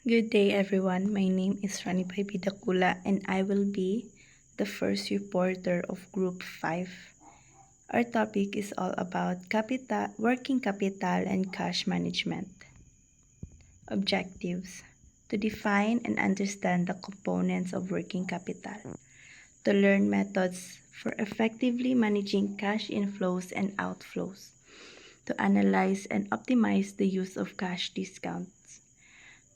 Good day, everyone. My name is Rani Bidakula, and I will be the first reporter of Group 5. Our topic is all about working capital and cash management. Objectives: to define and understand the components of working capital, to learn methods for effectively managing cash inflows and outflows, to analyze and optimize the use of cash discounts,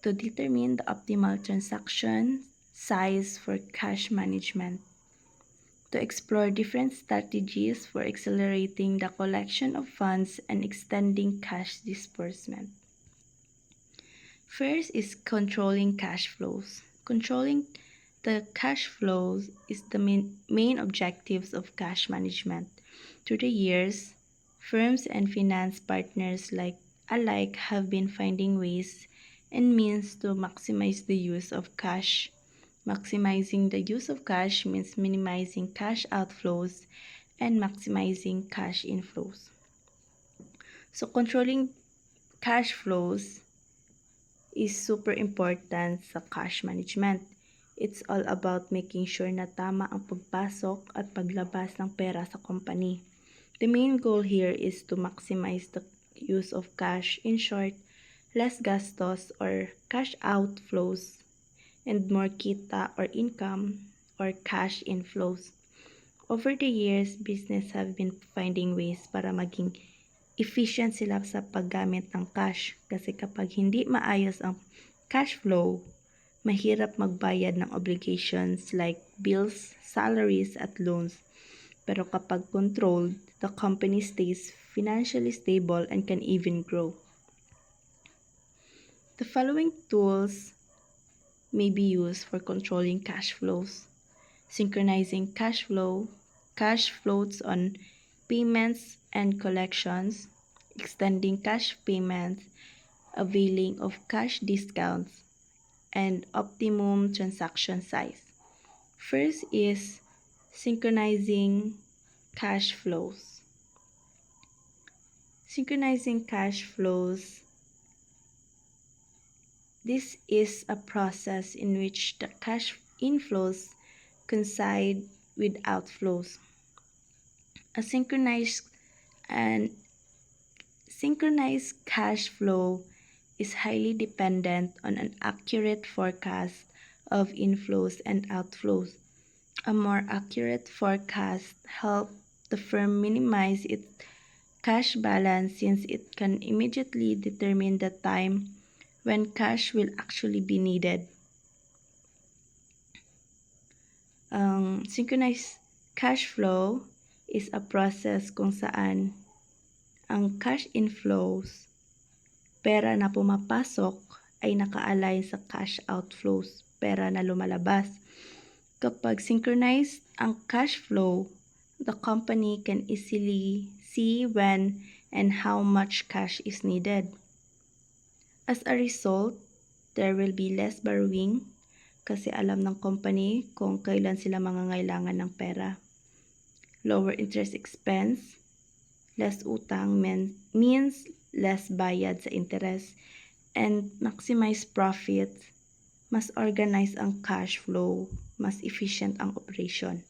to determine the optimal transaction size for cash management, to explore different strategies for accelerating the collection of funds and extending cash disbursement. First is controlling cash flows. Controlling the cash flows is the main objectives of cash management. Through the years, firms and finance partners alike have been finding ways and means to maximize the use of cash. Maximizing the use of cash means minimizing cash outflows and maximizing cash inflows. So controlling cash flows is super important sa cash management. It's all about making sure na tama ang pagpasok at paglabas ng pera sa company. The main goal here is to maximize the use of cash. In short, less gastos or cash outflows and more kita or income or cash inflows. Over the years, business have been finding ways para maging efficient sila sa paggamit ng cash. Kasi kapag hindi maayos ang cash flow, mahirap magbayad ng obligations like bills, salaries, at loans. Pero kapag controlled, the company stays financially stable and can even grow. The following tools may be used for controlling cash flows: synchronizing cash flows on payments and collections, extending cash payments, availing of cash discounts, and optimum transaction size. First is synchronizing cash flows. Synchronizing cash flows. This is a process in which the cash inflows coincide with outflows. A synchronized cash flow is highly dependent on an accurate forecast of inflows and outflows. A more accurate forecast helps the firm minimize its cash balance since it can immediately determine the time when cash will actually be needed. Synchronized cash flow is a process kung saan ang cash inflows, pera na pumapasok, ay naka-align sa cash outflows, pera na lumalabas. Kapag synchronized ang cash flow, the company can easily see when and how much cash is needed. As a result, there will be less borrowing kasi alam ng company kung kailan sila mangangailangan ng pera. Lower interest expense, less utang means less bayad sa interest, and maximize profit, mas organize ang cash flow, mas efficient ang operation.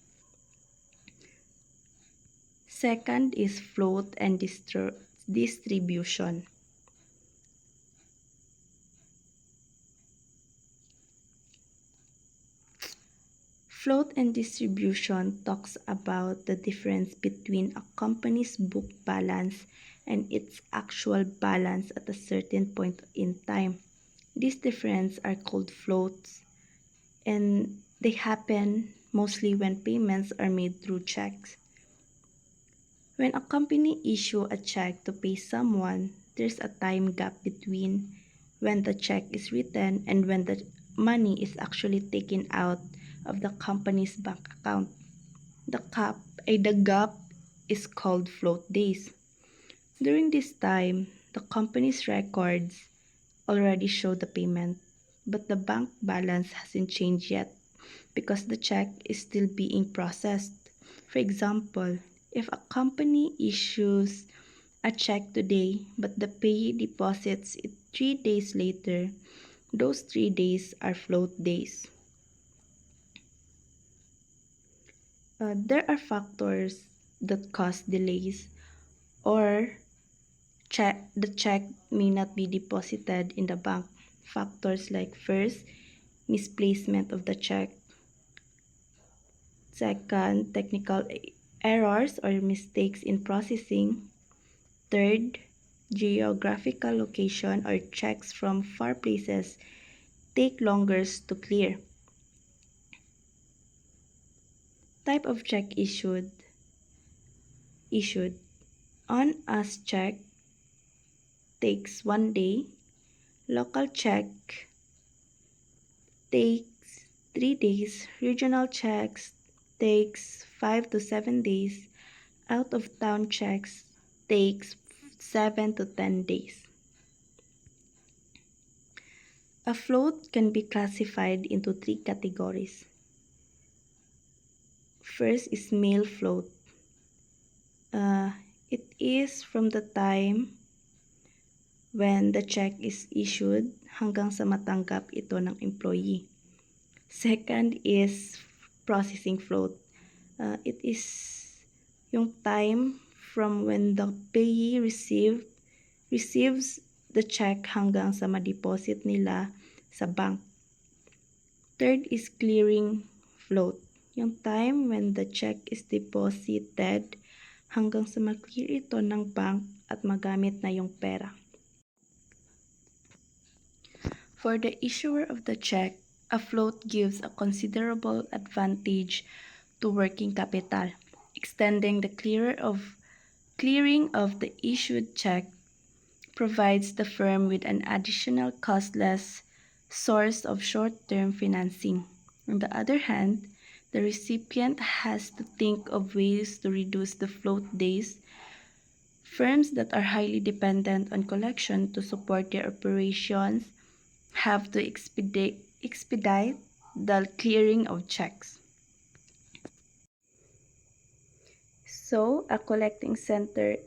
Second is float and distribution. Float and distribution talks about the difference between a company's book balance and its actual balance at a certain point in time. These differences are called floats, and they happen mostly when payments are made through checks. When a company issues a check to pay someone, there's a time gap between when the check is written and when the money is actually taken out of the company's bank account. The gap is called float days. During this time, the company's records already show the payment, but the bank balance hasn't changed yet because the check is still being processed. For example, if a company issues a check today but the payee deposits it 3 days later, Those 3 days are float days. There are factors that cause delays or the check may not be deposited in the bank. Factors like first, misplacement of the check. Second, technical errors or mistakes in processing. Third, geographical location or checks from far places take longer to clear. Type of check issued. On-us check takes 1 day. Local check takes 3 days. Regional checks takes 5 to 7 days. Out-of-town checks takes 7 to 10 days. A float can be classified into 3 categories. First is mail float. It is from the time when the check is issued hanggang sa matanggap ito ng employee. Second is processing float. It is yung time from when the payee receives the check hanggang sa ma-deposit nila sa bank. Third is clearing float. Yung time when the check is deposited hanggang sa ma-clear ito ng bank at magamit na yung pera. For the issuer of the check, a float gives a considerable advantage to working capital. Extending the clearing of the issued check provides the firm with an additional costless source of short-term financing. On the other hand, the recipient has to think of ways to reduce the float days. Firms that are highly dependent on collection to support their operations have to expedite the clearing of checks. So, a collecting center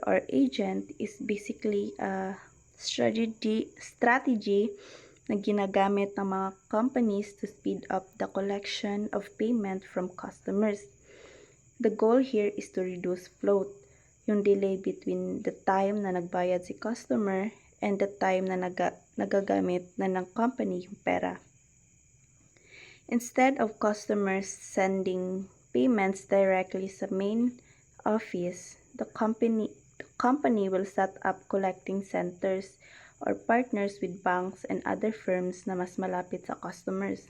or agent is basically a strategy na ginagamit ng mga companies to speed up the collection of payment from customers. The goal here is to reduce float, yung delay between the time na nagbayad si customer and the time na nagagamit na ng company yung pera. Instead of customers sending payments directly sa main office, the company will set up collecting centers or partners with banks and other firms na mas malapit sa customers.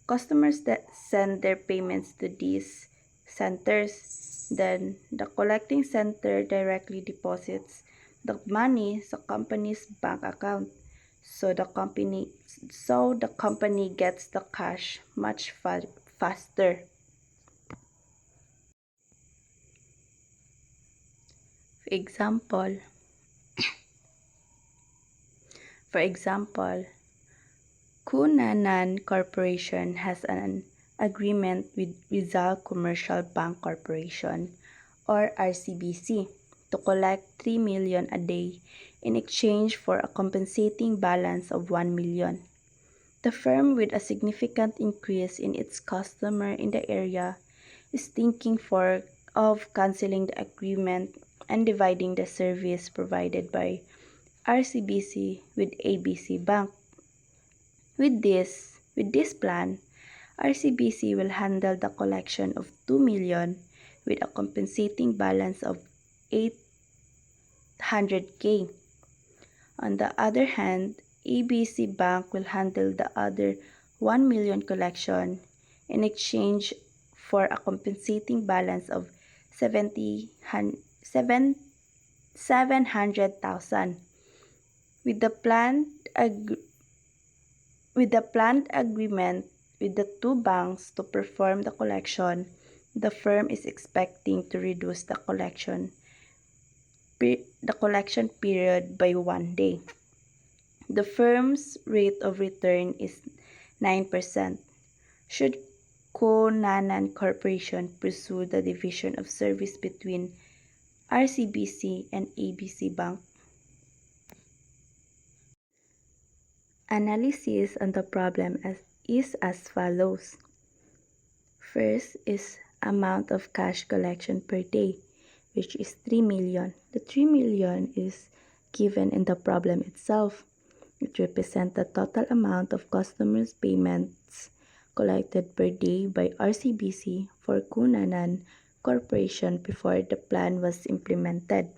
Customers that send their payments to these centers. Then, the collecting center directly deposits the money sa company's bank account. So the company gets the cash much faster. For example, Cunanan Corporation has an agreement with Rizal Commercial Bank Corporation or RCBC to collect 3 million a day in exchange for a compensating balance of 1 million. The firm with a significant increase in its customer in the area is thinking of canceling the agreement and dividing the service provided by RCBC with ABC Bank. With this plan, RCBC will handle the collection of 2 million with a compensating balance of 800K. On the other hand, ABC Bank will handle the other 1 million collection in exchange for a compensating balance of 700,000. With the planned agreement with the two banks to perform the collection, the firm is expecting to reduce the collection period by 1 day. The firm's rate of return is 9%. Should Cunanan Corporation pursue the division of service between RCBC and ABC Bank? Analysis on the problem is as follows. First is amount of cash collection per day, which is 3 million. The 3 million is given in the problem itself. It represents the total amount of customers' payments collected per day by RCBC for Cunanan Corporation before the plan was implemented.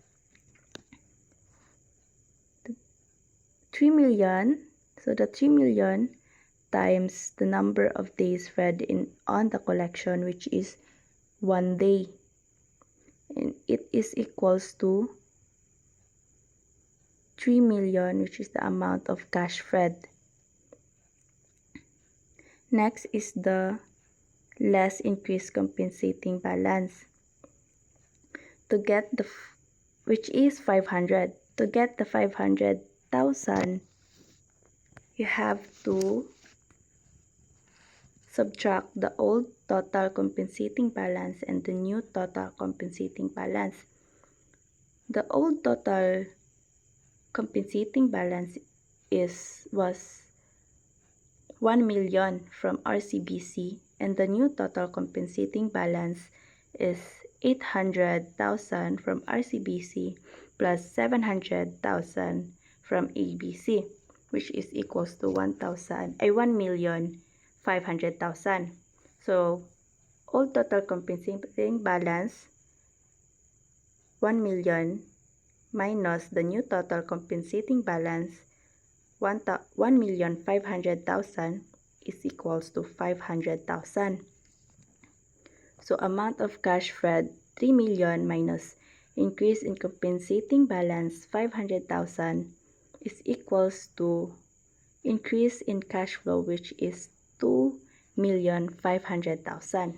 3 million, so the 3 million times the number of days read on the collection, which is 1 day, and it is equals to 3 million, which is the amount of cash read. Next is the less increased compensating balance. To get which is 500. To get the 500,000, you have to subtract the old total compensating balance and the new total compensating balance. The old total compensating balance was 1 million from RCBC, and the new total compensating balance is 800,000 from RCBC plus 700,000 from ABC, which is equals to 1,500,000. So all total compensating balance 1 million minus the new total compensating balance 1,500,000 is equals to 500,000. So amount of cash read 3 million minus increase in compensating balance 500,000 is equals to increase in cash flow, which is 2,500,000.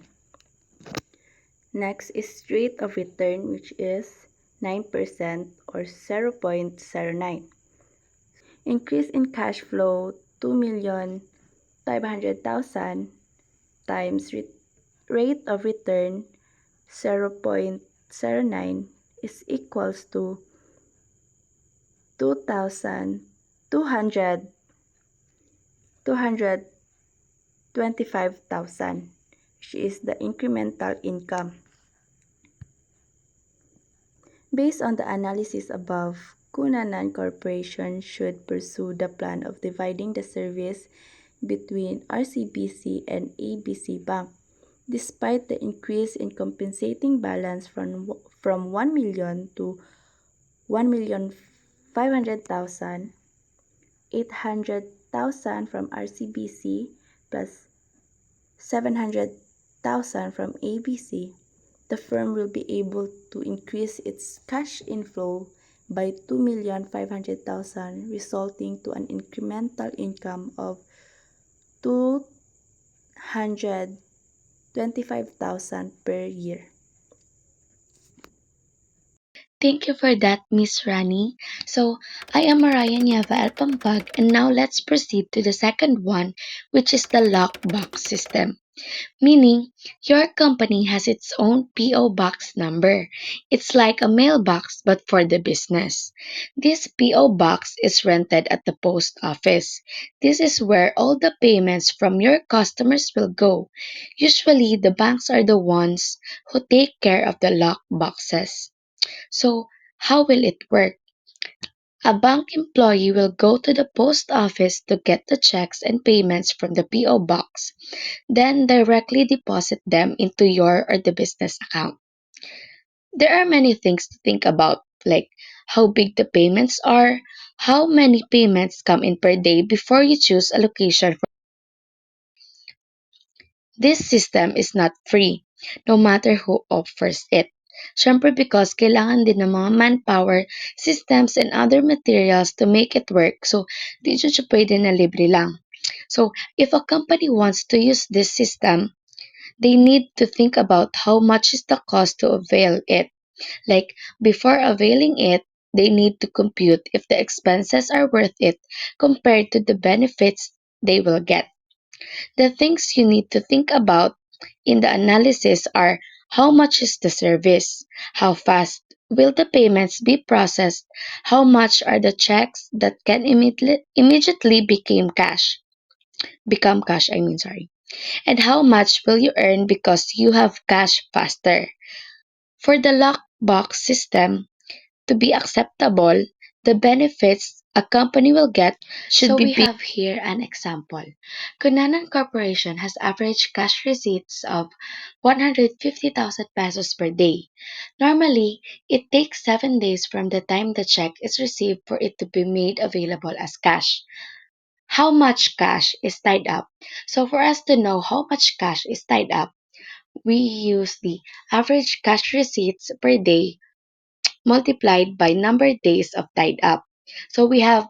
Next is rate of return, which is 9% or 0.09. Increase in cash flow 2,500,000 times rate of return 0.09 is equals to 225,000, which is the incremental income. Based on the analysis above, Cunanan Corporation should pursue the plan of dividing the service between RCBC and ABC Bank. Despite the increase in compensating balance from 1 million to 1,500,000, 800,000 from RCBC plus 700,000 from ABC, the firm will be able to increase its cash inflow by 2,500,000, resulting to an incremental income of 225,000 per year. Thank you for that, Miss Rani. So, I am Mariah Nieva Alpampag, and now let's proceed to the second one, which is the lockbox system. Meaning, your company has its own PO box number. It's like a mailbox, but for the business. This PO box is rented at the post office. This is where all the payments from your customers will go. Usually, the banks are the ones who take care of the lock boxes. So, how will it work? A bank employee will go to the post office to get the checks and payments from the PO box, then directly deposit them into your or the business account. There are many things to think about, like how big the payments are, how many payments come in per day before you choose a location. This system is not free, no matter who offers it. Siyempre because kailangan din ng mga manpower, systems, and other materials to make it work. So, di siya pwede na libre lang. So, if a company wants to use this system, they need to think about how much is the cost to avail it. Like, before availing it, they need to compute if the expenses are worth it compared to the benefits they will get. The things you need to think about in the analysis are how much is the service, how fast will the payments be processed? How much are the checks that can immediately become cash, sorry. And how much will you earn because you have cash faster? For the lockbox system to be acceptable, the benefits a company will get should So be we big. have here an example. Cunanan Corporation has average cash receipts of 150,000 pesos per day. Normally, it takes 7 days from the time the check is received for it to be made available as cash. How much cash is tied up? So for us to know how much cash is tied up, we use the average cash receipts per day multiplied by number days of tied up. So we have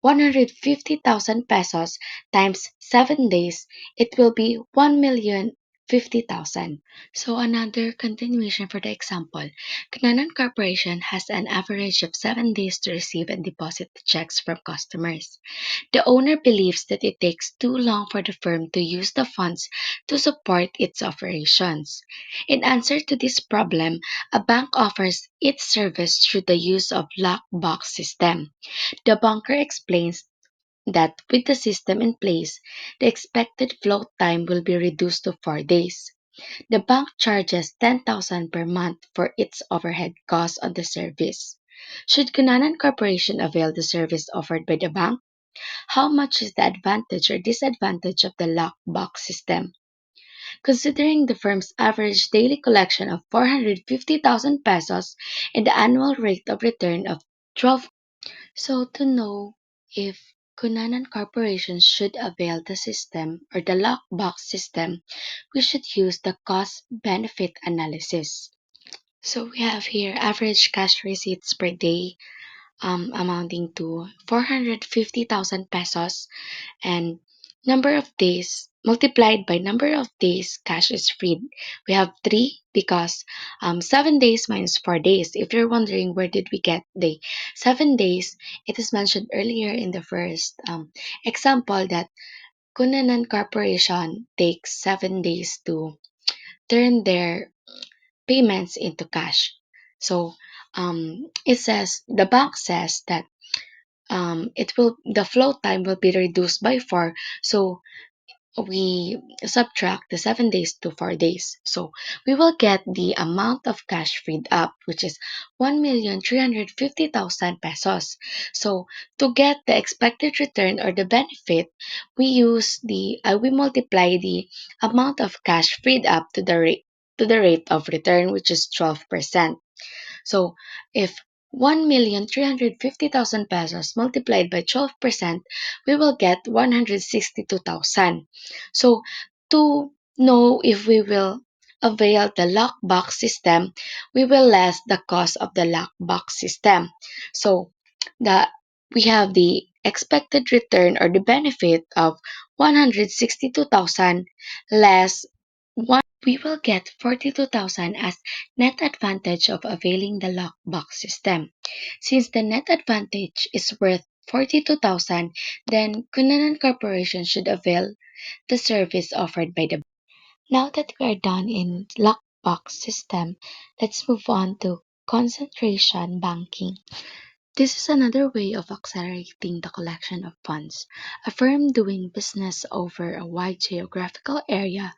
150,000 pesos times 7 days, it will be 1,050,000. So another continuation for the example, Knanan Corporation has an average of 7 days to receive and deposit the checks from customers. The owner believes that it takes too long for the firm to use the funds to support its operations. In answer to this problem, a bank offers its service through the use of lockbox system. The banker explains that with the system in place, the expected float time will be reduced to 4 days. The bank charges 10,000 per month for its overhead costs on the service. Should Kunanan Corporation avail the service offered by the bank? How much is the advantage or disadvantage of the lockbox system? Considering the firm's average daily collection of 450,000 pesos and the annual rate of return of 12. So to know if Kunanan Corporation should avail the system or the lockbox system, we should use the cost benefit analysis. So we have here average cash receipts per day amounting to 450,000 pesos and number of days multiplied by number of days cash is freed. We have 3 because 7 days minus 4 days. If you're wondering where did we get the 7 days, it is mentioned earlier in the first example that Kunanan Corporation takes 7 days to turn their payments into cash. So it says the bank says that the flow time will be reduced by 4, so we subtract the 7 days to 4 days. So we will get the amount of cash freed up, which is 1,350,000 pesos. So to get the expected return or the benefit, we multiply the amount of cash freed up to the rate of return, which is 12%. So if 1,350,000 pesos multiplied by 12%, we will get 162,000. So to know if we will avail the lockbox system, we will less the cost of the lockbox system. So the we have the expected return or the benefit of 162,000 less we will get 42,000 as net advantage of availing the lockbox system. Since the net advantage is worth 42,000, then Kunanan Corporation should avail the service offered by the. Now that we are done in lockbox system, let's move on to concentration banking. This is another way of accelerating the collection of funds. A firm doing business over a wide geographical area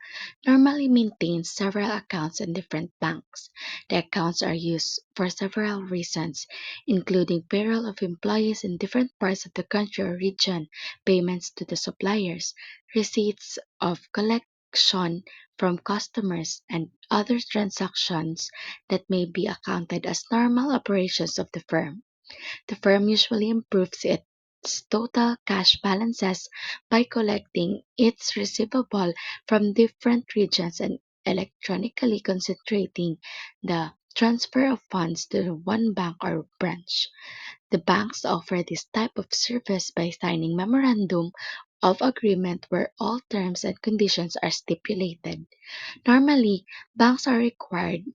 normally maintains several accounts in different banks. The accounts are used for several reasons, including payroll of employees in different parts of the country or region, payments to the suppliers, receipts of collection from customers, and other transactions that may be accounted as normal operations of the firm. The firm usually improves its total cash balances by collecting its receivable from different regions and electronically concentrating the transfer of funds to one bank or branch. The banks offer this type of service by signing memorandum of agreement where all terms and conditions are stipulated. Normally, banks are required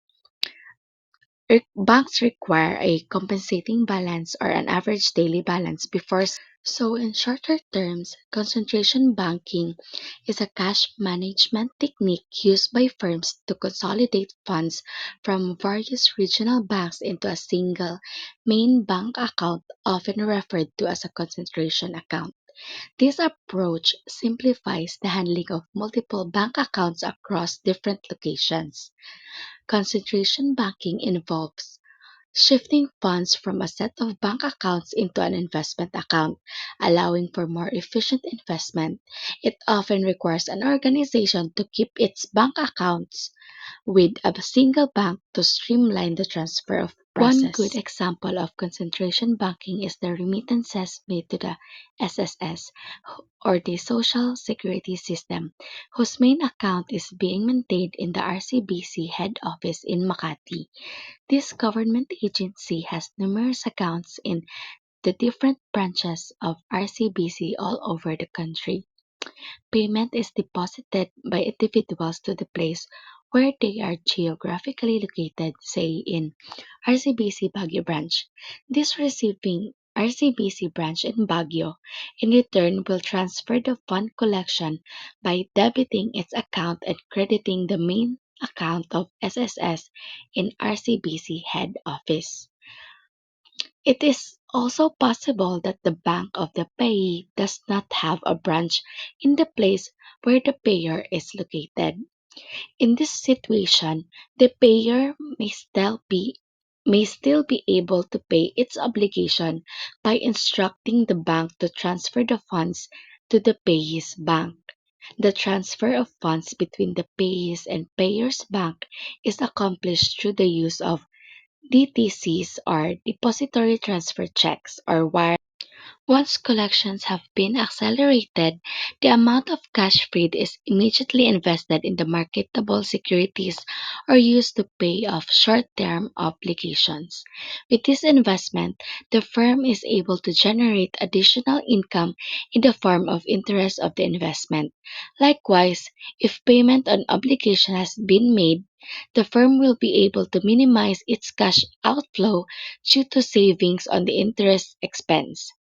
banks require a compensating balance or an average daily balance before So, in shorter terms, concentration banking is a cash management technique used by firms to consolidate funds from various regional banks into a single main bank account, often referred to as a concentration account. This approach simplifies the handling of multiple bank accounts across different locations. Concentration banking involves shifting funds from a set of bank accounts into an investment account, allowing for more efficient investment. It often requires an organization to keep its bank accounts with a single bank to streamline the transfer of One good process. example of concentration banking is the remittances made to the SSS, or the Social Security System, whose main account is being maintained in the RCBC head office in Makati. This government agency has numerous accounts in the different branches of RCBC all over the country. Payment is deposited by individuals to the place where they are geographically located, say in RCBC Baguio branch. This receiving RCBC branch in Baguio in return will transfer the fund collection by debiting its account and crediting the main account of SSS in RCBC head office. It is also possible that the bank of the payee does not have a branch in the place where the payer is located. In this situation, the payer may still be able to pay its obligation by instructing the bank to transfer the funds to the payee's bank. The transfer of funds between the payee's and payer's bank is accomplished through the use of DTCs, or depository transfer checks, or wire. Once collections have been accelerated, the amount of cash freed is immediately invested in the marketable securities or used to pay off short-term obligations. With this investment, the firm is able to generate additional income in the form of interest of the investment. Likewise, if payment on obligation has been made, the firm will be able to minimize its cash outflow due to savings on the interest expense.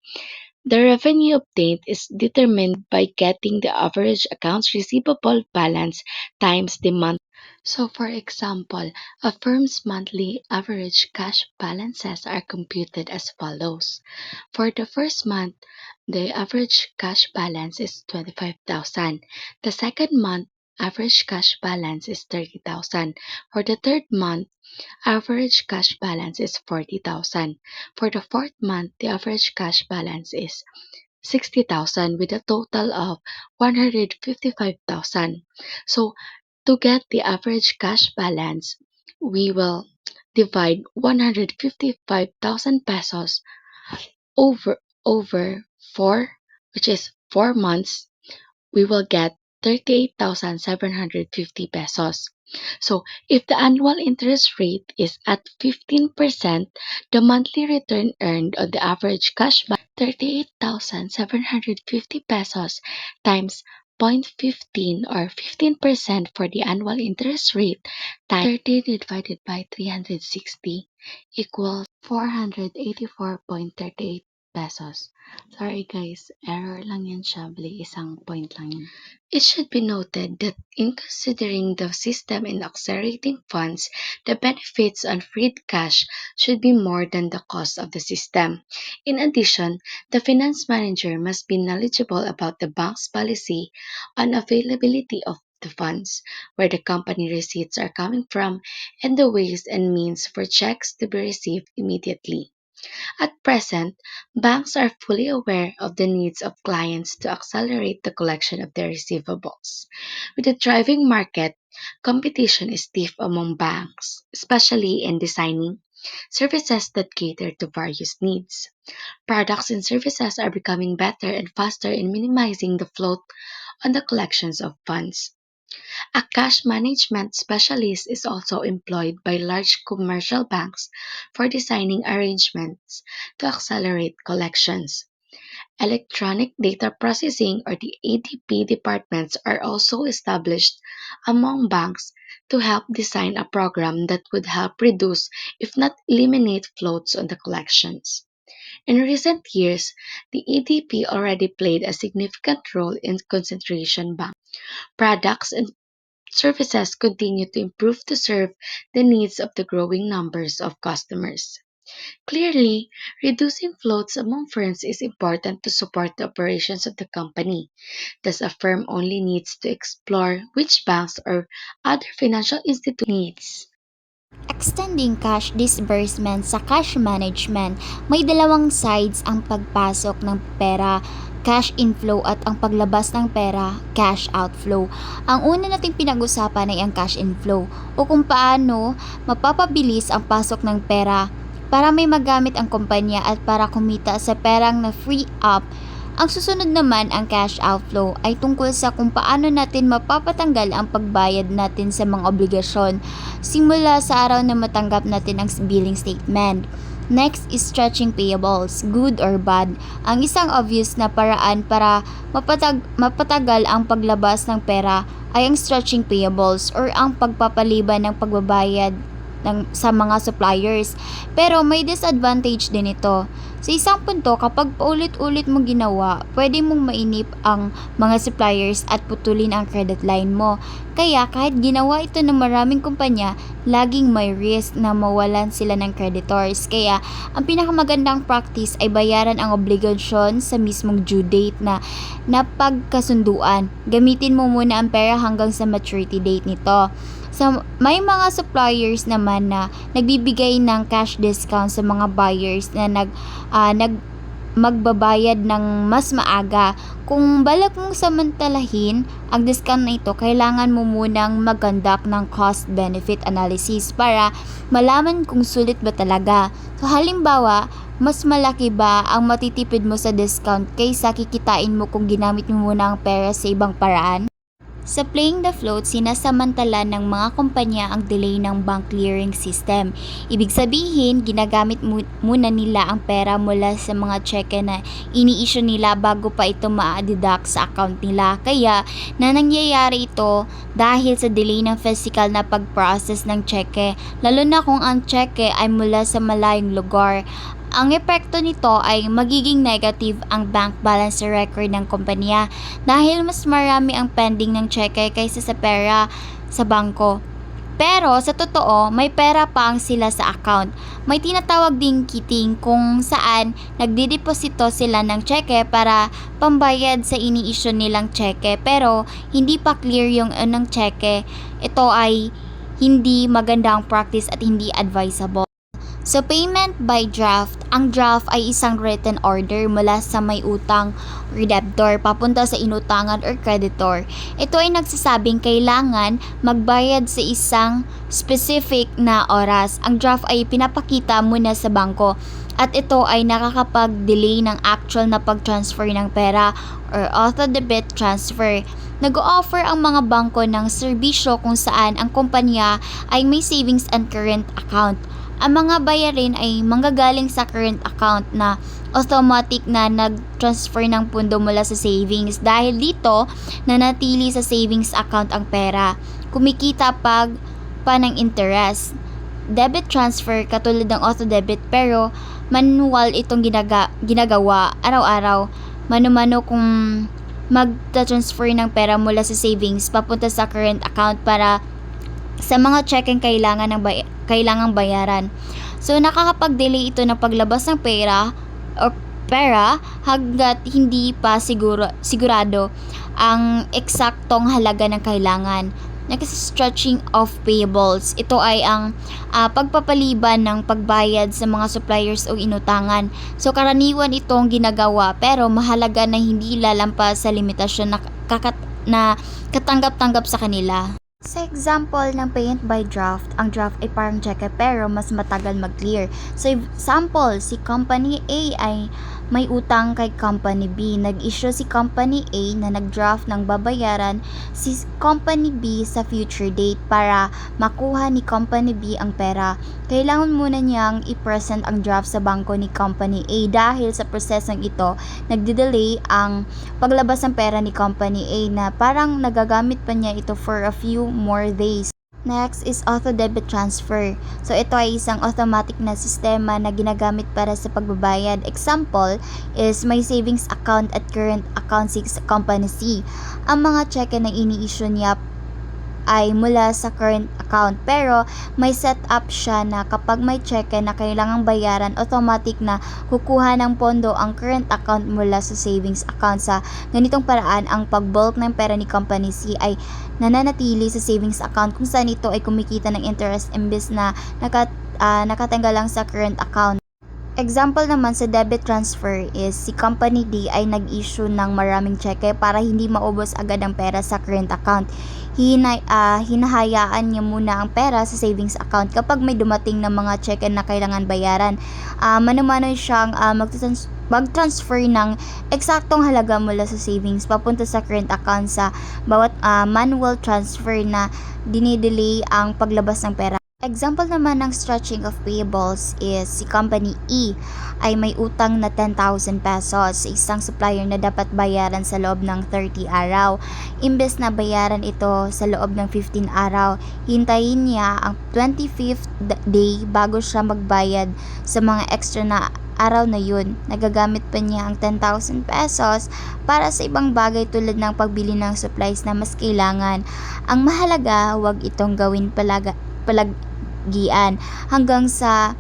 The revenue obtained is determined by getting the average accounts receivable balance times the month. So, for example, a firm's monthly average cash balances are computed as follows. For the first month, the average cash balance is 25,000. The second month, average cash balance is 30,000. For the third month, average cash balance is 40,000. For the fourth month, the average cash balance is 60,000 with a total of 155,000. So, to get the average cash balance, we will divide 155,000 pesos over 4, which is 4 months. We will get 38,750 pesos. So, if the annual interest rate is at 15%, the monthly return earned on the average cash balance 38,750 pesos times 0.15, or 15% for the annual interest rate, times 30 divided by 360 equals 484.38 pesos. Sorry guys, error lang yan siya. Bali, isang point lang yun. It should be noted that in considering the system in accelerating funds, the benefits on freed cash should be more than the cost of the system. In addition, the finance manager must be knowledgeable about the bank's policy on availability of the funds, where the company receipts are coming from, and the ways and means for checks to be received immediately. At present, banks are fully aware of the needs of clients to accelerate the collection of their receivables. With a thriving market, competition is stiff among banks, especially in designing services that cater to various needs. Products and services are becoming better and faster in minimizing the float on the collections of funds. A cash management specialist is also employed by large commercial banks for designing arrangements to accelerate collections. Electronic data processing, or the ADP departments, are also established among banks to help design a program that would help reduce, if not eliminate, floats on the collections. In recent years, the ADP already played a significant role in concentration bank. Products and services continue to improve to serve the needs of the growing numbers of customers. Clearly, reducing floats among firms is important to support the operations of the company. Thus, a firm only needs to explore which banks or other financial institutions needs. Extending cash disbursement sa cash management, may dalawang sides ang pagpasok ng pera, cash inflow at ang paglabas ng pera, cash outflow. Ang una nating pinag-usapan ay ang cash inflow o kung paano mapapabilis ang pasok ng pera para may magamit ang kumpanya at para kumita sa perang na free up. Ang susunod naman, ang cash outflow, ay tungkol sa kung paano natin mapapatanggal ang pagbayad natin sa mga obligasyon simula sa araw na matanggap natin ang billing statement. Next is stretching payables, good or bad. Ang isang obvious na paraan para mapatagal ang paglabas ng pera ay ang stretching payables or ang pagpapaliban ng pagbabayad sa mga suppliers. Pero may disadvantage din ito. Sa isang punto, kapag paulit-ulit mo ginawa, pwede mong mainip ang mga suppliers at putulin ang credit line mo. Kaya kahit ginawa ito ng maraming kumpanya, laging may risk na mawalan sila ng creditors. Kaya ang pinakamagandang practice ay bayaran ang obligasyon sa mismong due date na napagkasunduan. Gamitin mo muna ang pera hanggang sa maturity date nito. So, may mga suppliers naman na nagbibigay ng cash discount sa mga buyers na magbabayad ng mas maaga. Kung balak mong samantalahin ang discount na ito, kailangan mo munang mag-conduct ng cost-benefit analysis para malaman kung sulit ba talaga. So, halimbawa, mas malaki ba ang matitipid mo sa discount kaysa kikitain mo kung ginamit mo muna ang pera sa ibang paraan? Sa playing the float, sinasamantala ng mga kumpanya ang delay ng bank clearing system. Ibig sabihin, ginagamit muna nila ang pera mula sa mga cheque na ini-issue nila bago pa ito ma-deduct sa account nila. Kaya, nangyayari ito dahil sa delay ng physical na pag-process ng cheque, lalo na kung ang cheque ay mula sa malayong lugar. Ang epekto nito ay magiging negative ang bank balance record ng kumpanya dahil mas marami ang pending ng cheque kaysa sa pera sa bangko. Pero sa totoo, may pera pa ang sila sa account. May tinatawag ding kitting kung saan nagdideposito sila ng cheque para pambayad sa ini-issue nilang cheque pero hindi pa clear yung unang cheque. Ito ay hindi magandang practice at hindi advisable. So, payment by draft. Ang draft ay isang written order mula sa may utang or debtor papunta sa inutangan or creditor. Ito ay nagsasabing kailangan magbayad sa isang specific na oras. Ang draft ay pinapakita muna sa bangko at ito ay nakakapag-delay ng actual na pag-transfer ng pera or auto-debit transfer. Nag-o-offer ang mga bangko ng serbisyo kung saan ang kumpanya ay may savings and current account. Ang mga bayarin ay manggagaling sa current account na automatic na nag-transfer ng pundo mula sa savings. Dahil dito, nanatili sa savings account ang pera. Kumikita pa ng interest. Debit transfer katulad ng auto-debit pero manual itong ginagawa araw-araw. Mano-mano kung mag-transfer ng pera mula sa savings papunta sa current account para sa mga cheque kailangang bayaran. So, nakakapag-delay ito ng paglabas ng pera hanggat hindi pa sigurado ang eksaktong halaga ng kailangan. Next, stretching of payables. Ito ay ang pagpapaliban ng pagbayad sa mga suppliers o inutangan. So, karaniwan itong ginagawa pero mahalaga na hindi lalampas sa limitasyon na katanggap-tanggap sa kanila. Sa example ng payment by draft, ang draft ay parang cheque pero mas matagal mag-clear. So example, si Company A ay may utang kay Company B. Nag-issue si Company A na nag-draft ng babayaran si Company B sa future date para makuha ni Company B ang pera. Kailangan muna niyang i-present ang draft sa bangko ni Company A dahil sa prosesong ito, nagde-delay ang paglabas ng pera ni Company A na parang nagagamit pa niya ito for a few more days. Next is auto-debit transfer. So, ito ay isang automatic na sistema na ginagamit para sa pagbabayad. Example is may savings account at current account sa company C. Ang mga cheque na ini-issue niya ay mula sa current account, pero may set up siya na kapag may cheque na kailangang bayaran, automatic na kukuha ng pondo ang current account mula sa savings account. Sa ganitong paraan, ang pag-bulk ng pera ni Company C ay nananatili sa savings account kung saan ito ay kumikita ng interest imbes na nakatanggal lang sa current account. Example naman sa debit transfer is si Company D ay nag-issue ng maraming cheque para hindi maubos agad ang pera sa current account. Hinahayaan niya muna ang pera sa savings account kapag may dumating na mga cheque na kailangan bayaran. Mano-mano siyang mag-transfer ng eksaktong halaga mula sa savings papunta sa current account sa bawat manual transfer na dinidelay ang paglabas ng pera. Example naman ng stretching of payables is si Company E ay may utang na 10,000 pesos sa isang supplier na dapat bayaran sa loob ng 30 araw. Imbes na bayaran ito sa loob ng 15 araw, hintayin niya ang 25th day bago siya magbayad sa mga extra na araw na yun. Nagagamit pa niya ang 10,000 pesos para sa ibang bagay tulad ng pagbili ng supplies na mas kailangan. Ang mahalaga, huwag itong gawin palagyan hanggang sa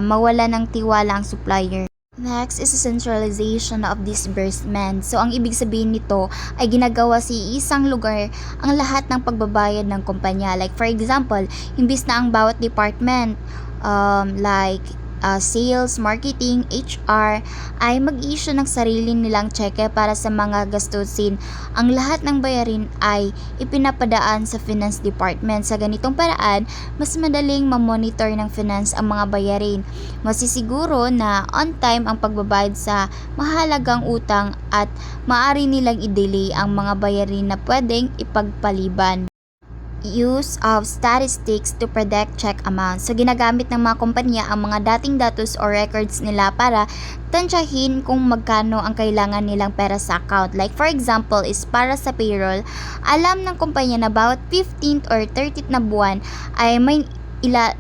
mawala ng tiwala ang supplier. Next is the centralization of disbursement. So, ang ibig sabihin nito ay ginagawa sa isang lugar ang lahat ng pagbabayad ng kumpanya. Like, for example, imbis na ang bawat department, sales, marketing, HR, ay mag-issue ng sarili nilang cheque para sa mga gastusin. Ang lahat ng bayarin ay ipinapadaan sa finance department. Sa ganitong paraan, mas madaling mamonitor ng finance ang mga bayarin. Masisiguro na on time ang pagbabayad sa mahalagang utang at maaari nilang i-delay ang mga bayarin na pwedeng ipagpaliban. Use of statistics to predict check amounts. So, ginagamit ng mga kumpanya ang mga dating datos o records nila para tansyahin kung magkano ang kailangan nilang pera sa account. Like, for example, is para sa payroll, alam ng kumpanya na bawat 15th or 30th na buwan ay may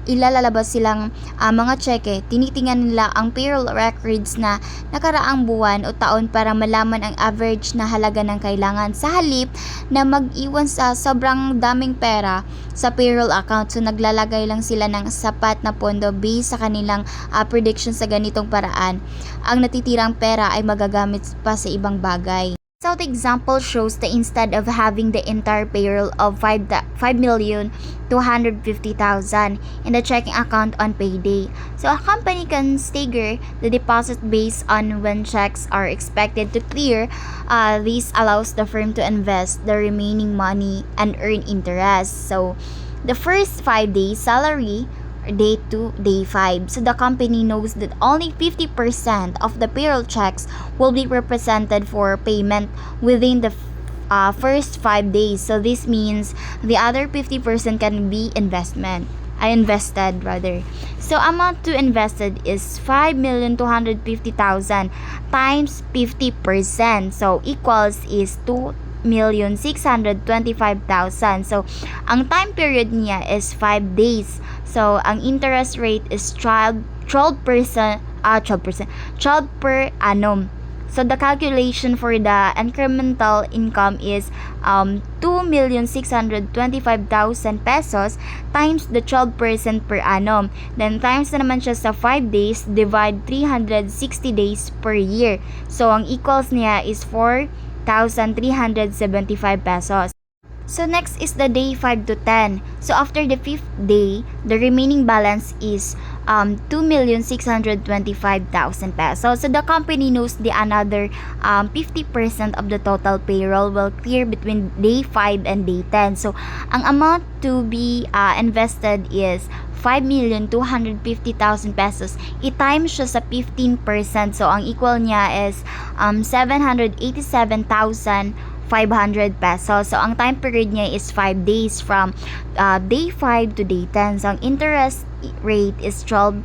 ilalabas silang mga cheque. Tinitingnan nila ang payroll records na nakaraang buwan o taon para malaman ang average na halaga ng kailangan sa halip na mag-iwan sa sobrang daming pera sa payroll account. So, naglalagay lang sila ng sapat na pondo based sa kanilang prediction. Sa ganitong paraan, ang natitirang pera ay magagamit pa sa ibang bagay. So, the example shows that instead of having the entire payroll of 5,250,000 in the checking account on payday, so a company can stagger the deposit based on when checks are expected to clear. This allows the firm to invest the remaining money and earn interest. So, the first 5 days salary day 2, day 5. So the company knows that only 50% of the payroll checks will be represented for payment within the first 5 days. So this means the other 50% can be invested. So amount to invested is 5,250,000 times 50%. So equals is 2,625,000. So ang time period niya is 5 days. So, ang interest rate is 12% per annum. So, the calculation for the incremental income is 2,625,000 pesos times the 12% per annum. Then, times na naman siya sa 5 days, divide 360 days per year. So, ang equals niya is 4,375 pesos. So, next is the day 5 to 10. So, after the 5th day, the remaining balance is 2,625,000 pesos. So, the company knows the another 50% of the total payroll will clear between day 5 and day 10. So, ang amount to be invested is 5,250,000 pesos. I-times siya sa 15%. So, ang equal niya is 787,500 pesos. So, ang time period niya is 5 days from day 5 to day 10. So, ang interest rate is 12%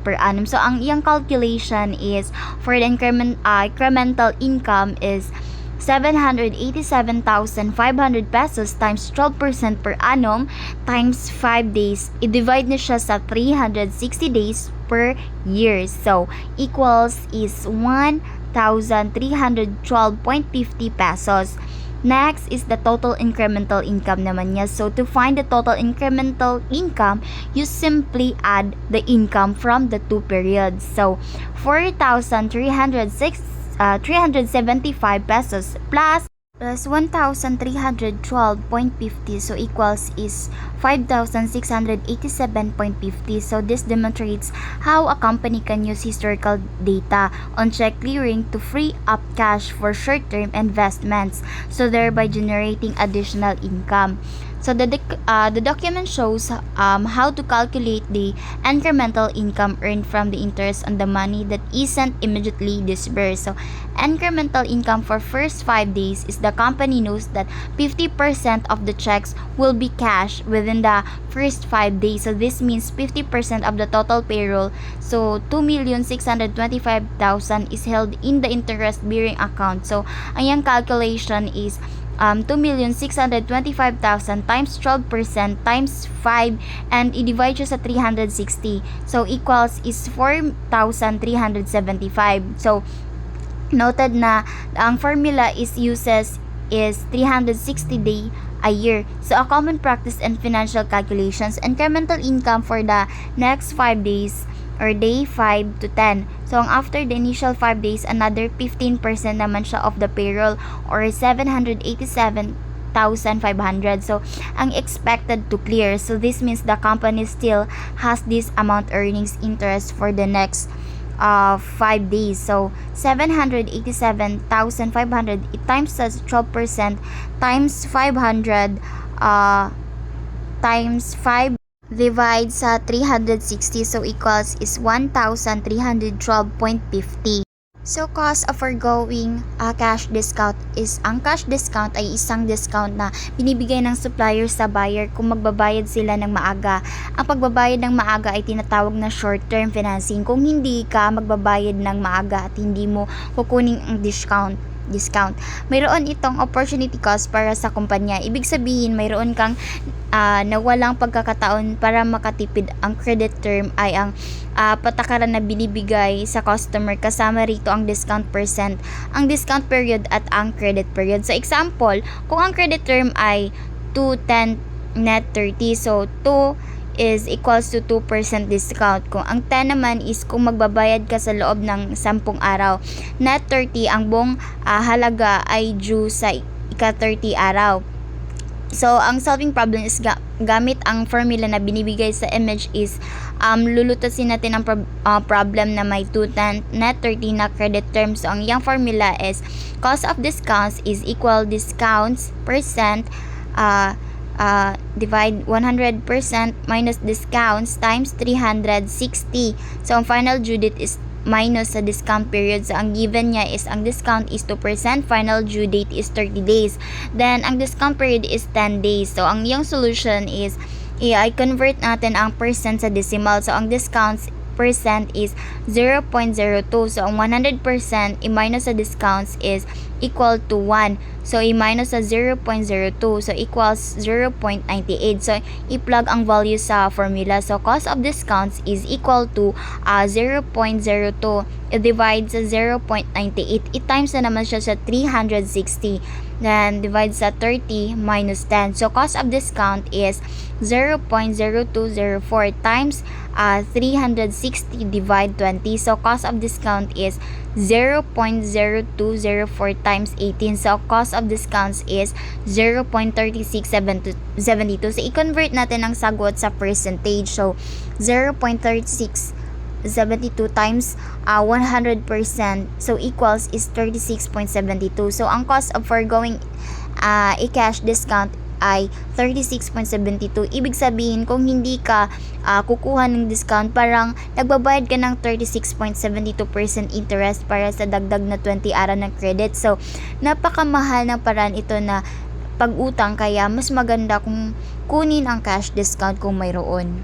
per annum. So, ang iyang calculation is for the incremental income is 787,500 pesos times 12% per annum times 5 days. I-divide na siya sa 360 days per year. So, equals is 1,312.50 pesos. Next is the total incremental income naman niya. So, to find the total incremental income, you simply add the income from the two periods. So, 4,375 pesos plus 1,312.50, so equals is 5,687.50. So this demonstrates how a company can use historical data on check clearing to free up cash for short-term investments, so thereby generating additional income. So the document shows how to calculate the incremental income earned from the interest on the money that isn't immediately disbursed. So incremental income for first 5 days is the company knows that 50% of the checks will be cash within the first 5 days. So this means 50% of the total payroll. So 2,625,000 is held in the interest-bearing account. So ang yung calculation is 2,625,000 times 12% times 5 and i-divide siya sa 360. So equals is 4,375. So noted na ang formula uses is 360 day a year. So a common practice in financial calculations, incremental income for the next 5 days or day 5 to 10. So, after the initial 5 days, another 15% naman siya of the payroll or 787,500. So, ang expected to clear. So, this means the company still has this amount earnings interest for the next 5 days. So, 787,500 times 12% times 500 times 5 divide sa 360, so equals is 1,312.50. So, cost of foregoing cash discount is, ang cash discount ay isang discount na binibigay ng supplier sa buyer kung magbabayad sila ng maaga. Ang pagbabayad ng maaga ay tinatawag na short-term financing. Kung hindi ka magbabayad ng maaga at hindi mo kukunin ang discount, mayroon itong opportunity cost para sa kumpanya. Ibig sabihin, mayroon kang nawalang pagkakataon para makatipid. Ang credit term ay ang patakaran na binibigay sa customer, kasama rito ang discount percent, ang discount period at ang credit period. So example, kung ang credit term ay 2, 10, net 30, so 2 is equals to 2% discount. Kung ang 10 naman is kung magbabayad ka sa loob ng 10 araw. Net 30, ang buong halaga ay due sa ika-30 araw. So, ang solving problem is gamit ang formula na binibigay sa image is lulutasin natin ang problem na may 210 net 30 na credit term. So, ang yung formula is cost of discounts is equal discounts percent divide 100% minus discounts times 360. So, ang final due date is minus sa discount period. So, ang given niya is ang discount is 2%, final due date is 30 days. Then, ang discount period is 10 days. So, ang yung solution is i-convert natin ang percent sa decimal. So, ang discounts percent is 0.02. So, ang 100% i-minus sa discounts is equal to 1. So, i-minus sa 0.02. So, equals 0.98. So, i-plug ang value sa formula. So, cost of discounts is equal to 0.02. I-divide sa 0.98. I-times na naman siya sa 360. Then, divide sa 30 minus 10. So, cost of discount is 0.0204 times 360 divide 20. So, cost of discount is 0.0204 times 18. So, cost of discounts is 0.3672. So, i-convert natin ang sagot sa percentage. So, 0.3672 times 100%. So, equals is 36.72. So, ang cost of foregoing i-cash discount ay 36.72. Ibig sabihin, kung hindi ka kukuha ng discount, parang nagbabayad ka ng 36.72% interest para sa dagdag na 20 araw ng credit. So, napakamahal ng paraan ito na pag-utang, kaya mas maganda kung kunin ang cash discount kung mayroon.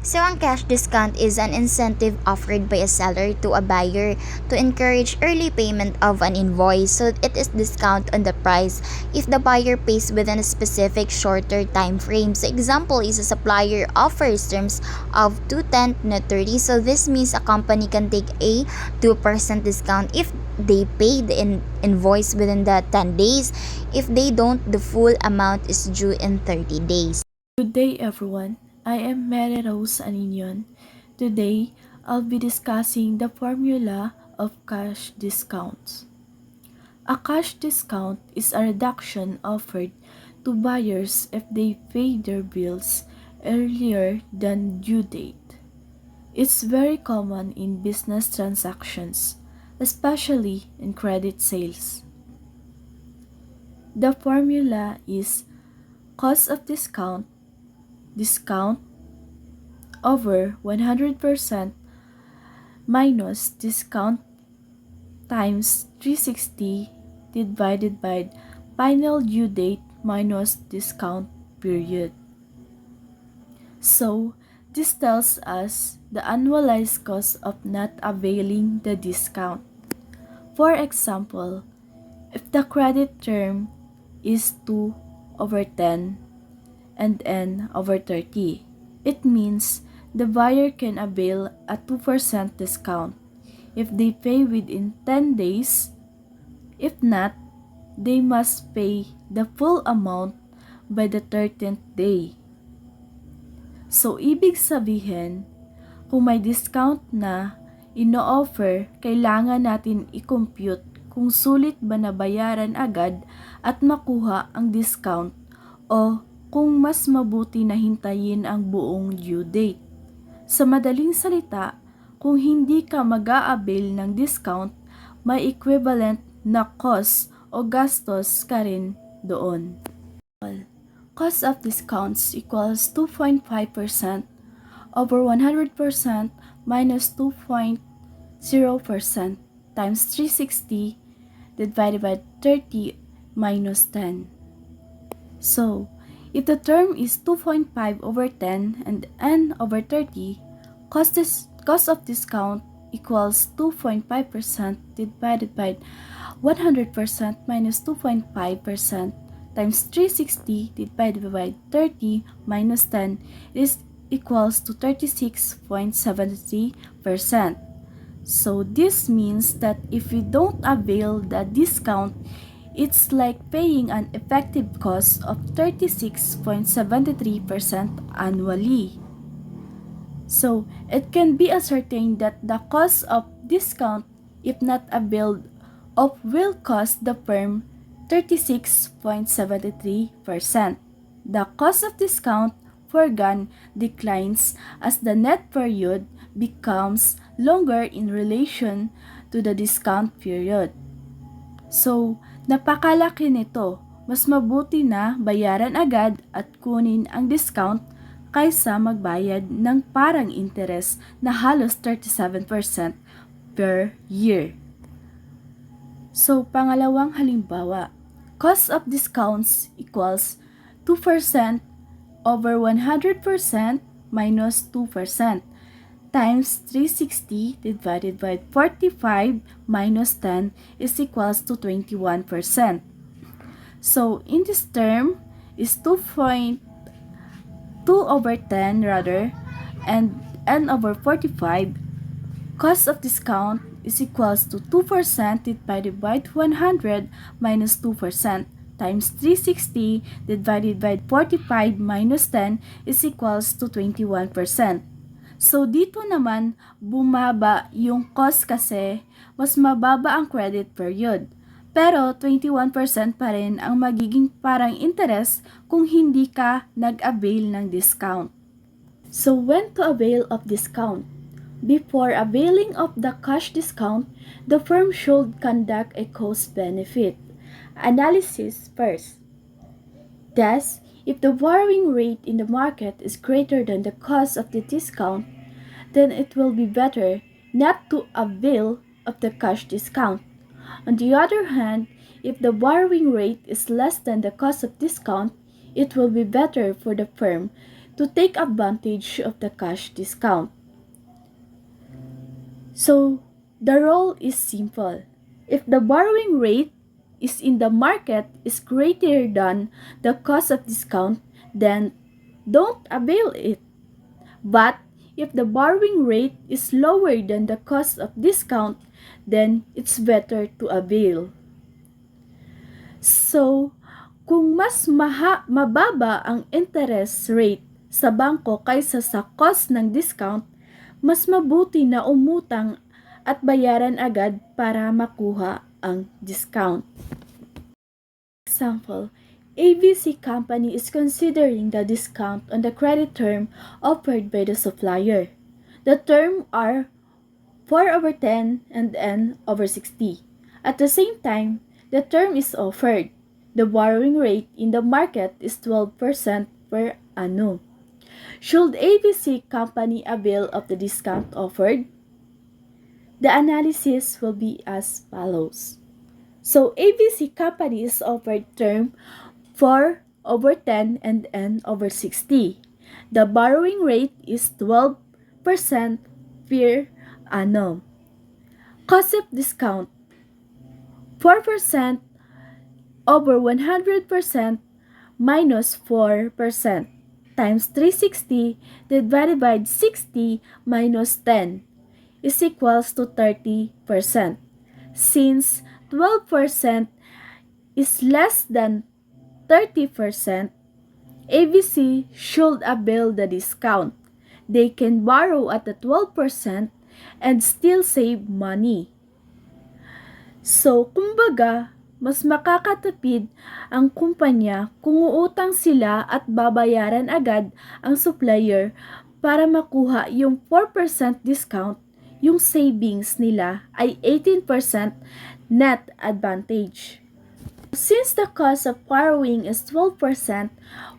So, ang cash discount is an incentive offered by a seller to a buyer to encourage early payment of an invoice. So, it is discount on the price if the buyer pays within a specific shorter time frame. So, example is a supplier offers terms of 210 na 30. So, this means a company can take a 2% discount if they pay the invoice within the 10 days. If they don't, the full amount is due in 30 days. Good day, everyone. I am Mary Rose Aninion. Today, I'll be discussing the formula of cash discounts. A cash discount is a reduction offered to buyers if they pay their bills earlier than due date. It's very common in business transactions, especially in credit sales. The formula is cost of discount over 100% minus discount times 360 divided by final due date minus discount period. So, this tells us the annualized cost of not availing the discount. For example, if the credit term is 2/10 and n/30, it means the buyer can avail a 2% discount if they pay within 10 days. If not, they must pay the full amount by the 13th day. So, ibig sabihin, kung may discount na ino-offer, kailangan natin i-compute kung sulit ba nabayaran agad at makuha ang discount o kung mas mabuti na hintayin ang buong due date. Sa madaling salita, kung hindi ka mag-a-avail ng discount, may equivalent na cost o gastos ka rin doon. Cost of discounts equals 2.5% over 100% minus 2.0% times 360 divided by 30 minus 10. So, if the term is 2.5/10 and n/30, cost of discount equals 2.5% divided by 100% minus 2.5% times 360 divided by 30 minus 10 is equals to 36.73%. So this means that if we don't avail the discount, it's like paying an effective cost of 36.73% annually. So, it can be ascertained that the cost of discount, if not availed of, will cost the firm 36.73%. The cost of discount foregone declines as the net period becomes longer in relation to the discount period. So, napakalaki nito. Mas mabuti na bayaran agad at kunin ang discount kaysa magbayad ng parang interest na halos 37% per year. So, pangalawang halimbawa, cost of discounts equals 2% over 100% minus 2% times 360 divided by 45 minus 10 is equals to 21%. So, in this term is 2.2/10 and n/45. Cost of discount is equals to 2% divided by 100 minus 2% times 360 divided by 45 minus 10 is equals to 21%. So, dito naman, bumaba yung cost kasi mas mababa ang credit period. Pero, 21% pa rin ang magiging parang interest kung hindi ka nag-avail ng discount. So, when to avail of discount? Before availing of the cash discount, the firm should conduct a cost-benefit analysis first. Thus, if the borrowing rate in the market is greater than the cost of the discount, then it will be better not to avail of the cash discount. On the other hand, if the borrowing rate is less than the cost of discount, it will be better for the firm to take advantage of the cash discount. So, the rule is simple. If the borrowing rate is in the market is greater than the cost of discount, then don't avail it. But if the borrowing rate is lower than the cost of discount, then it's better to avail. So, kung mas mababa ang interest rate sa bangko kaysa sa cost ng discount, mas mabuti na umutang at bayaran agad para makuha ang discount. Example, ABC company is considering the discount on the credit term offered by the supplier. The terms are 4/10 and N/60. At the same time, the term is offered. The borrowing rate in the market is 12% per annum. Should ABC company avail of the discount offered? The analysis will be as follows. So, ABC company is offered term 4/10 and N/60. The borrowing rate is 12% per annum. Cost of discount 4% over 100% minus 4% times 360 divided by 60 minus 10 is equals to 30%. Since 12% is less than 30%, ABC should avail the discount. They can borrow at the 12% and still save money. So, kumbaga, mas makakatipid ang kumpanya kung uutang sila at babayaran agad ang supplier para makuha yung 4% discount. Yung savings nila ay 18% net advantage. Since the cost of borrowing is 12%,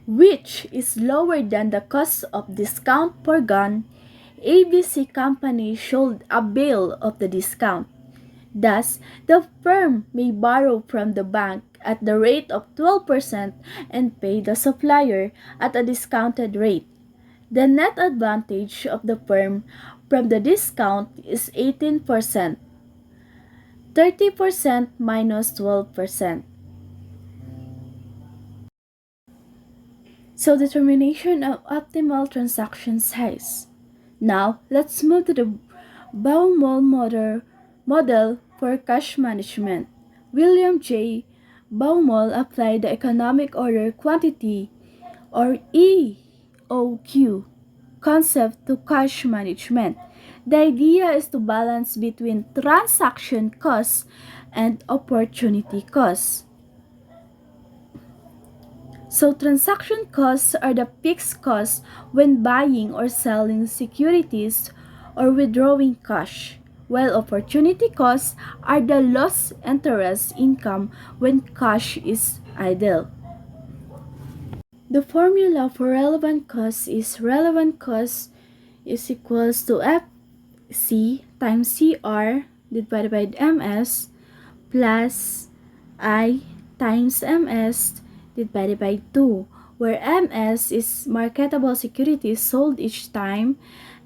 which is lower than the cost of discount foregone, ABC company should avail of the discount. Thus, the firm may borrow from the bank at the rate of 12% and pay the supplier at a discounted rate. The net advantage of the firm from the discount is 18%. 30% minus 12%. So, determination of optimal transaction size. Now, let's move to the Baumol model for cash management. William J. Baumol applied the economic order quantity or EOQ concept to cash management. The idea is to balance between transaction costs and opportunity costs. So, transaction costs are the fixed costs when buying or selling securities or withdrawing cash, while opportunity costs are the lost interest income when cash is idle. The formula for relevant costs is relevant cost is equals to FC times CR divided by MS plus I times MS divided by 2, where MS is marketable securities sold each time,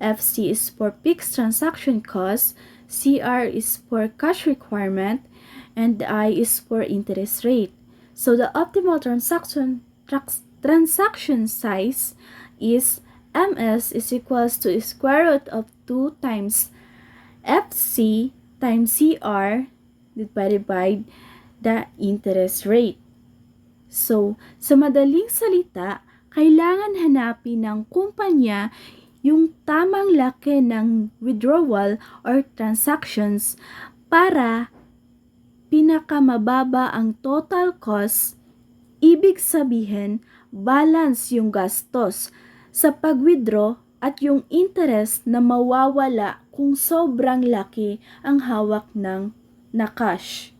FC is for fixed transaction costs, CR is for cash requirement, and I is for interest rate. So the optimal transaction size is MS is equals to square root of 2 times FC times CR divided by the interest rate. So, sa madaling salita, kailangan hanapin ng kumpanya yung tamang laki ng withdrawal or transactions para pinakamababa ang total cost. Ibig sabihin, balance yung gastos sa pag-withdraw at yung interest na mawawala kung sobrang laki ang hawak ng na cash.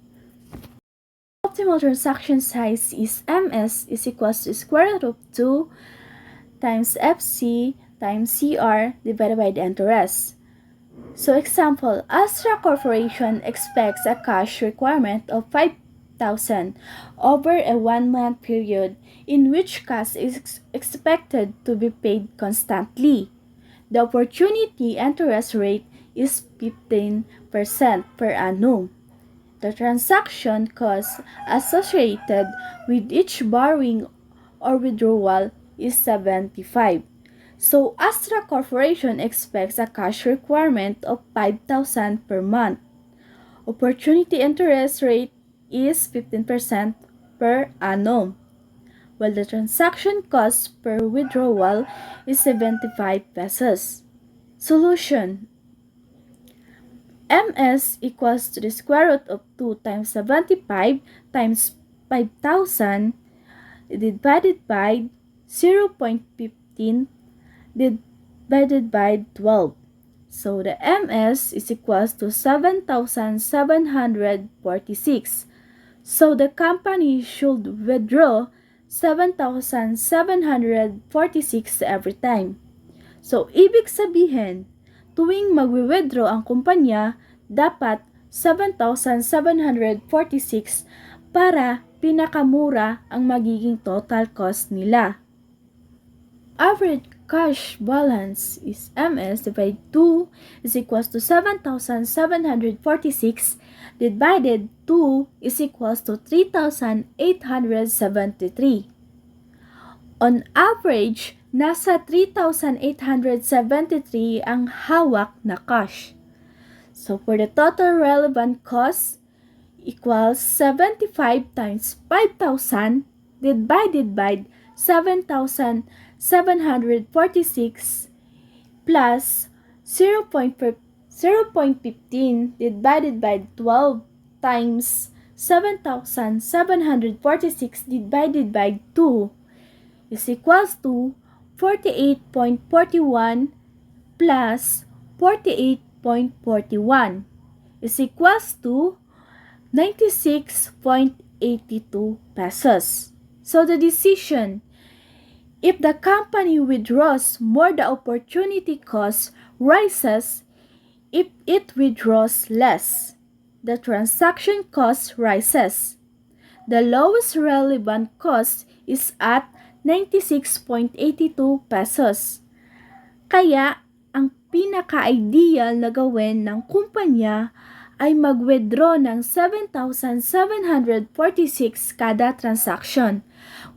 Optimal transaction size is MS is equals to square root of 2 times FC times CR divided by the interest. So example, Astra Corporation expects a cash requirement of 5 5,000 over a 1-month period in which cash is expected to be paid constantly. The opportunity interest rate is 15% per annum. The transaction cost associated with each borrowing or withdrawal is 75. So Astra Corporation expects a cash requirement of 5,000 per month. Opportunity interest rate is 15% per annum, while the transaction cost per withdrawal is 75 pesos. Solution: MS equals to the square root of 2 times 75 times 5,000 divided by 0.15 divided by 12. So the MS is equals to 7,746. So the company should withdraw 7,746 every time. So ibig sabihin, tuwing magwi-withdraw ang kumpanya, dapat 7,746 para pinakamura ang magiging total cost nila. Average cash balance is MS divided 2 is equals to 7,746 divided 2 is equals to 3,873. On average, nasa 3,873 ang hawak na cash. So for the total relevant cost equals 75 times 5,000 divided by 7,746 plus 0.15 divided by 12 times 7,746 divided by 2 is equals to 48.41 plus 48.41 is equals to 96.82 pesos. So the decision: if the company withdraws more, the opportunity cost rises. If it withdraws less, the transaction cost rises. The lowest relevant cost is at 96.82 pesos. Kaya, ang pinaka-ideal na gawin ng kumpanya ay mag-withdraw ng 7,746 kada transaction.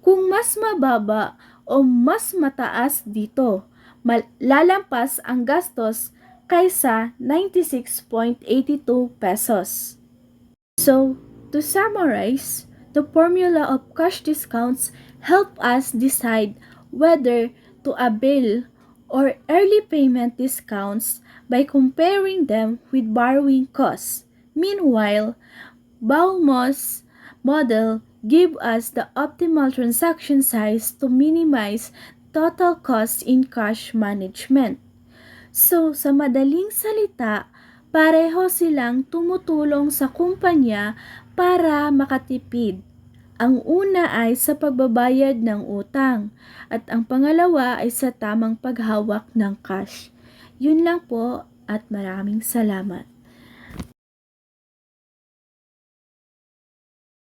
Kung mas mababa o mas mataas dito, lalampas ang gastos kaysa 96.82 pesos. So, to summarize, the formula of cash discounts help us decide whether to avail or early payment discounts by comparing them with borrowing costs. Meanwhile, Baumol's model gives us the optimal transaction size to minimize total costs in cash management. So, sa madaling salita, pareho silang tumutulong sa kumpanya para makatipid. Ang una ay sa pagbabayad ng utang at ang pangalawa ay sa tamang paghawak ng cash. Yun lang po at maraming salamat.